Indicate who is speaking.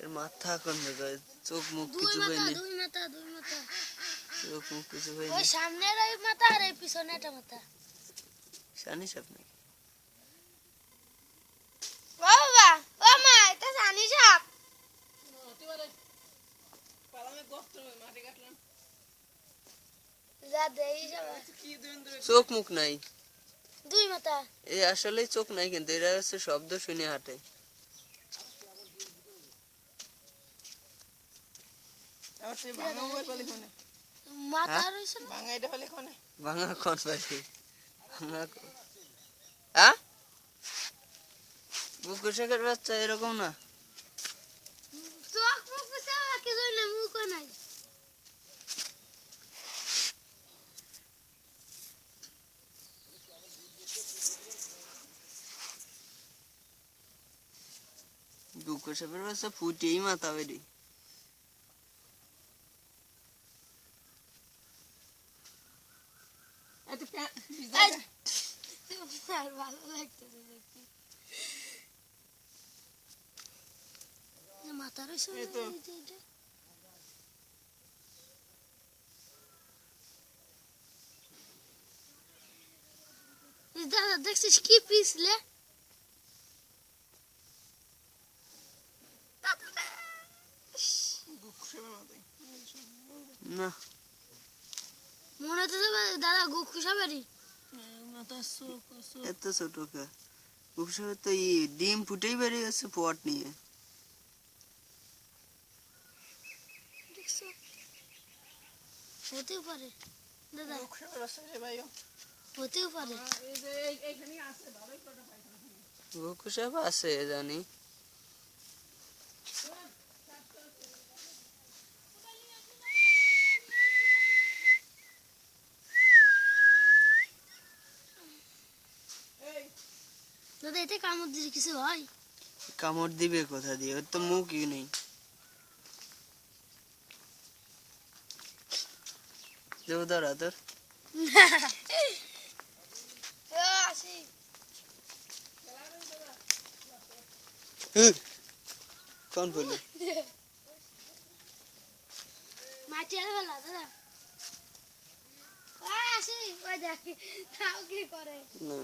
Speaker 1: এর মাথা কোন জায়গায়? চোখ মুখ কিছু হয়নি। দুই মাথা চোখ মুখ কিছু হয়নি।
Speaker 2: ওই সামনের এই মাথা আর এই পিছনেরটা মাথা।
Speaker 1: জানিস আপনি?
Speaker 2: বাবা ও মা এটা জানি সাপ। যা দেই যাবে।
Speaker 1: চোখ মুখ নাই।
Speaker 2: দুই মাথা।
Speaker 1: এই আসলে চোখ নাই কিন্তু এরা হচ্ছে শব্দ শুনে হাঁটে।
Speaker 2: মাথা রইছে না?
Speaker 1: ভাঙা কোন পাখি? ভাঙা হ্যাঁ? বুকুশাকের বাচ্চা এরকম না।
Speaker 2: চোখ মুখ সব কি জন্য মুখ নাই।
Speaker 1: বুকুশাকের বাচ্চা ফুটেই মাথা বেরি।
Speaker 2: ভালো লাগতেছে দেখি। মাথা রইছে না এটা। দাদা দেখছিস কি পিছলে?
Speaker 1: না
Speaker 2: মনে হচ্ছে দাদা গুকুসাবেরি।
Speaker 1: এত ছোট কে? বুকুশাকের তো ডিম ফুটেই বেরিয়ে গেছে পট নিয়ে।
Speaker 2: হতেও পারে দাদা, হতেও পারে।
Speaker 1: বুকুশাক আছে জানি।
Speaker 2: দাদা এতে কামড় দিলে কিছু হয়?
Speaker 1: কামড় দিবে কোথা দিয়ে? ওর তো মুখই নেই। দেবো ধরা তোর। কোন বলি?
Speaker 2: মাটি আর বেলা দাদা আসি ওই দেখি তাও কি করে।
Speaker 1: না